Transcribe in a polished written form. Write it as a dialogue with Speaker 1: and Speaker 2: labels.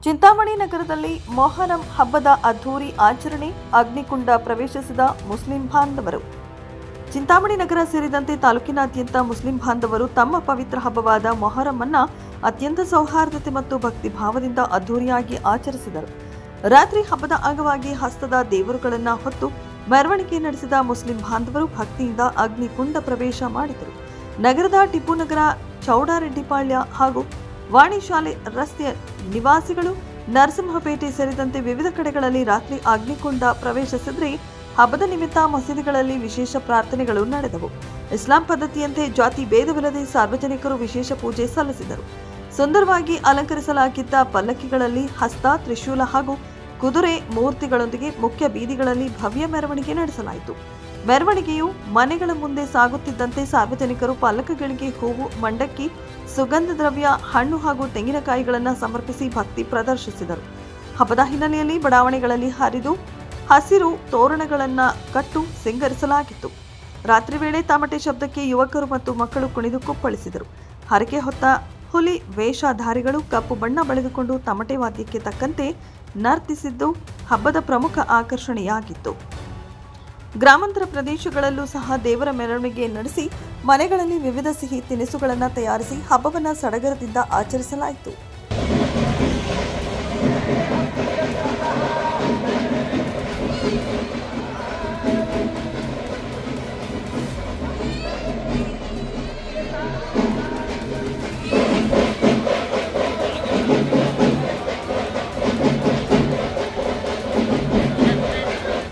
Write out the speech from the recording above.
Speaker 1: ಚಿಂತಾಮಣಿ ನಗರದಲ್ಲಿ ಮೊಹರಂ ಹಬ್ಬದ ಅದ್ಧೂರಿ ಆಚರಣೆ, ಅಗ್ನಿಕುಂಡ ಪ್ರವೇಶಿಸಿದ ಮುಸ್ಲಿಂ ಬಾಂಧವರು. ಚಿಂತಾಮಣಿ ನಗರ ಸೇರಿದಂತೆ ತಾಲೂಕಿನಾದ್ಯಂತ ಮುಸ್ಲಿಂ ಬಾಂಧವರು ತಮ್ಮ ಪವಿತ್ರ ಹಬ್ಬವಾದ ಮೊಹರಂ ಅನ್ನ ಅತ್ಯಂತ ಸೌಹಾರ್ದತೆ ಮತ್ತು ಭಕ್ತಿ ಭಾವದಿಂದ ಅದ್ಧೂರಿಯಾಗಿ ಆಚರಿಸಿದರು. ರಾತ್ರಿ ಹಬ್ಬದ ಅಂಗವಾಗಿ ಹಸ್ತದ ದೇವರುಗಳನ್ನು ಹೊತ್ತು ಮೆರವಣಿಗೆ ನಡೆಸಿದ ಮುಸ್ಲಿಂ ಬಾಂಧವರು ಭಕ್ತಿಯಿಂದ ಅಗ್ನಿಕುಂಡ ಪ್ರವೇಶ ಮಾಡಿದರು. ನಗರದ ಟಿಪ್ಪು ನಗರ, ಚೌಡಾರೆಡ್ಡಿಪಾಳ್ಯ ಹಾಗೂ ವಾಣಿಶಾಲೆ ರಸ್ತೆಯ ನಿವಾಸಿಗಳು, ನರಸಿಂಹಪೇಟೆ ಸೇರಿದಂತೆ ವಿವಿಧ ಕಡೆಗಳಲ್ಲಿ ರಾತ್ರಿ ಅಗ್ನಿಕುಂಡ ಪ್ರವೇಶಿಸಿದರೆ ಹಬ್ಬದ ನಿಮಿತ್ತ ಮಸೀದಿಗಳಲ್ಲಿ ವಿಶೇಷ ಪ್ರಾರ್ಥನೆಗಳು ನಡೆದವು. ಇಸ್ಲಾಂ ಪದ್ಧತಿಯಂತೆ ಜಾತಿ ಭೇದವಿಲ್ಲದೆ ಸಾರ್ವಜನಿಕರು ವಿಶೇಷ ಪೂಜೆ ಸಲ್ಲಿಸಿದರು. ಸುಂದರವಾಗಿ ಅಲಂಕರಿಸಲಾಗಿದ್ದ ಪಲ್ಲಕ್ಕಿಗಳಲ್ಲಿ ಹಸ್ತ, ತ್ರಿಶೂಲ ಹಾಗೂ ಕುದುರೆ ಮೂರ್ತಿಗಳೊಂದಿಗೆ ಮುಖ್ಯ ಬೀದಿಗಳಲ್ಲಿ ಭವ್ಯ ಮೆರವಣಿಗೆ ನಡೆಸಲಾಯಿತು. ಮೆರವಣಿಗೆಯು ಮನೆಗಳ ಮುಂದೆ ಸಾಗುತ್ತಿದ್ದಂತೆ ಸಾರ್ವಜನಿಕರು ಪಲ್ಲಕ್ಕಗಳಿಗೆ ಹೂವು, ಮಂಡಕ್ಕಿ, ಸುಗಂಧ ದ್ರವ್ಯ, ಹಣ್ಣು ಹಾಗೂ ತೆಂಗಿನಕಾಯಿಗಳನ್ನು ಸಮರ್ಪಿಸಿ ಭಕ್ತಿ ಪ್ರದರ್ಶಿಸಿದರು. ಹಬ್ಬದ ಹಿನ್ನೆಲೆಯಲ್ಲಿ ಬಡಾವಣೆಗಳಲ್ಲಿ ಹಸಿರು ತೋರಣಗಳನ್ನು ಕಟ್ಟು ಸಿಂಗರಿಸಲಾಗಿತ್ತು. ರಾತ್ರಿ ವೇಳೆ ತಮಟೆ ಶಬ್ದಕ್ಕೆ ಯುವಕರು ಮತ್ತು ಮಕ್ಕಳು ಕುಣಿದು ಕುಪ್ಪಳಿಸಿದರು. ಹರಕೆ ಹೊತ್ತ ಹುಲಿ ವೇಷಧಾರಿಗಳು ಕಪ್ಪು ಬಣ್ಣ ಬಳಿದುಕೊಂಡು ತಮಟೆ ವಾದ್ಯಕ್ಕೆ ತಕ್ಕಂತೆ ನರ್ತಿಸಿದ್ದು ಹಬ್ಬದ ಪ್ರಮುಖ ಆಕರ್ಷಣೆಯಾಗಿತ್ತು. ಗ್ರಾಮಾಂತರ ಪ್ರದೇಶಗಳಲ್ಲೂ ಸಹ ದೇವರ ಮೆರವಣಿಗೆ ನಡೆಸಿ ಮನೆಗಳಲ್ಲಿ ವಿವಿಧ ಸಿಹಿ ತಿನಿಸುಗಳನ್ನು ತಯಾರಿಸಿ ಹಬ್ಬವನ್ನು ಸಡಗರದಿಂದ ಆಚರಿಸಲಾಯಿತು.